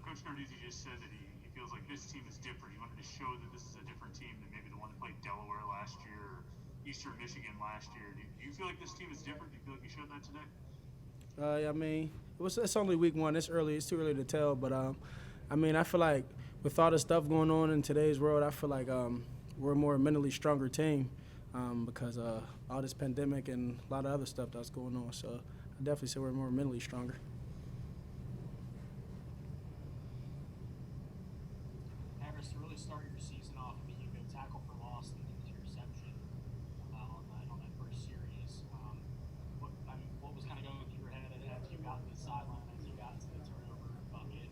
Coach Narduzzi just said that he feels like this team is different. He wanted to show that this is a different team than maybe the one that played Delaware last year or Eastern Michigan last year. Do you feel like this team is different? Do you feel like you showed that today? I mean, it's only week one. It's early. It's too early to tell. But I mean, I feel like with all the stuff going on in today's world, I feel like we're a more mentally stronger team because all this pandemic and a lot of other stuff that's going on. So I definitely say we're more mentally stronger. Harris, to really start your season off, I mean, you go tackle for loss and interception on that first series. What was kind of going through your head as you got to the sideline, as you got to the turnover bucket?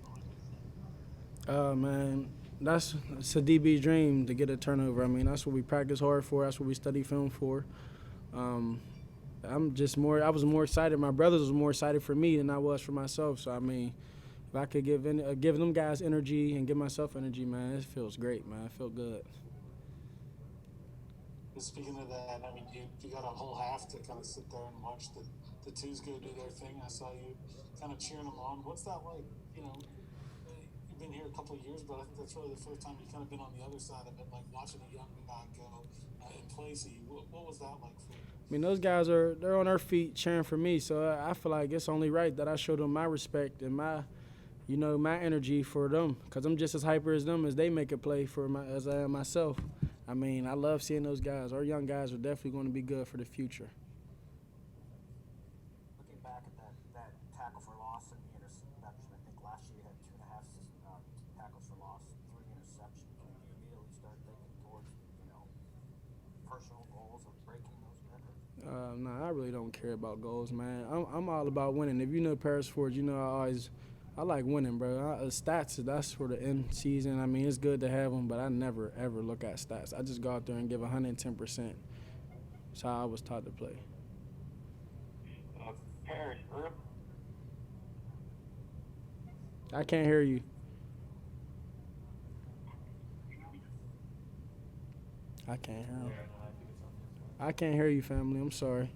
Man, it's a DB dream to get a turnover. I mean, that's what we practice hard for. That's what we study film for. I was more excited. My brothers was more excited for me than I was for myself. So, I mean, if I could give them guys energy and give myself energy, man, it feels great, man. I feel good. Speaking of that, I mean, you got a whole half to kind of sit there and watch the twos go do their thing. I saw you kind of cheering them on. What's that like? You know, you've been here a couple of years, but I think that's really the first time you've kind of been on the other side of it, like watching a young guy go and play. So what was that like for you? I mean, those guys they're on their feet cheering for me, so I feel like it's only right that I show them my respect and my energy for them, because I'm just as hyper as them as they make a play as I am myself. I mean, I love seeing those guys. Our young guys are definitely going to be good for the future. Looking back at that tackle for loss and the interception, I think last year you had 2.5 tackles for loss, 3 interceptions. Can you immediately start thinking towards, personal goals of breaking those records? No, I really don't care about goals, man. I'm all about winning. If you know Paris Ford, I like winning, bro. Stats, that's for the end season. I mean, it's good to have them, but I never, ever look at stats. I just go out there and give 110%. That's how I was taught to play. Paris, I can't hear you. I can't hear him. I can't hear you, family. I'm sorry.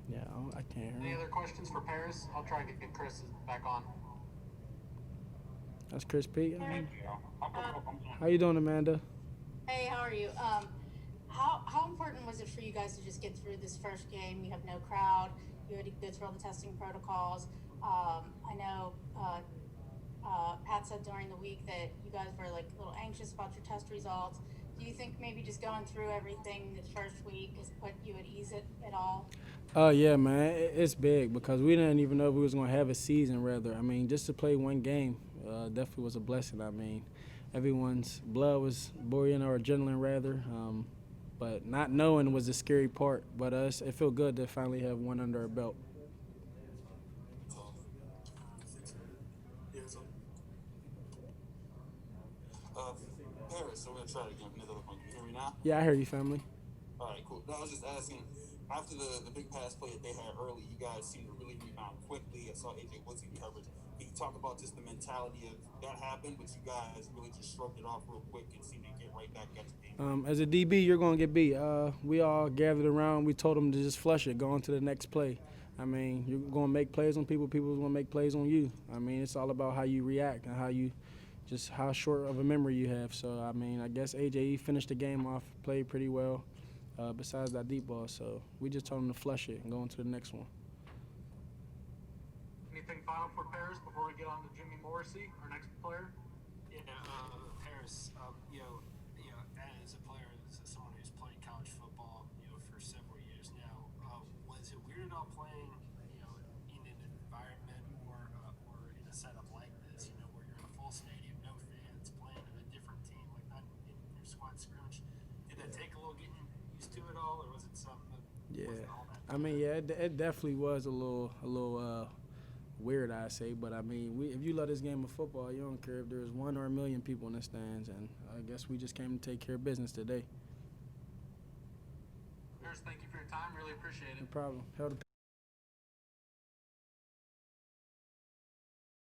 Yeah, I can't hear Any him. other questions for Paris? I'll try to get Chris back on. That's Chris P. yeah. How you doing, Amanda? Hey, how are you? How important was it for you guys to just get through this first game? You have no crowd. You had to go through all the testing protocols. I know Pat said during the week that you guys were like a little anxious about your test results. Do you think maybe just going through everything this first week has put you at ease at all? Oh, yeah, man. It's big because we didn't even know if we was going to have a season, rather. I mean, just to play one game definitely was a blessing. I mean, everyone's blood was boiling, or adrenaline, rather. But not knowing was the scary part. But it felt good to finally have one under our belt. Paris, so we're going to try it again. Can you hear me now? Yeah, I hear you, family. All right, cool. No, I was just asking, after the big pass play that they had early, you guys seemed to really rebound quickly. I saw A.J. Woods in coverage. Can you talk about just the mentality of that happened, but you guys really just shrugged it off real quick and seemed to get right back at the game? As a DB, you're going to get beat. We all gathered around. We told them to just flush it, go on to the next play. I mean, you're going to make plays on people. People are going to make plays on you. I mean, it's all about how you react and how short of a memory you have. So, I mean, I guess A.J. finished the game off, played pretty well, besides that deep ball. So we just told him to flush it and go on to the next one. Anything final for Paris before we get on to Jimmy Morrissey, our next player? Yeah, Harris, as a player, as someone who's played college football, for several years now, was it weird at all playing, in an environment or in a setup like this, where you're in a full stadium, no fans, playing in a different team, like not in your squad scrimmage? Did that take a little getting used to it all, or was it something that wasn't all that? I mean, yeah, it definitely was a little weird, I say. But I mean, if you love this game of football, you don't care if there's 1 or 1,000,000 people in the stands. And I guess we just came to take care of business today. Paris, thank you for your time. Really appreciate it. No problem. Held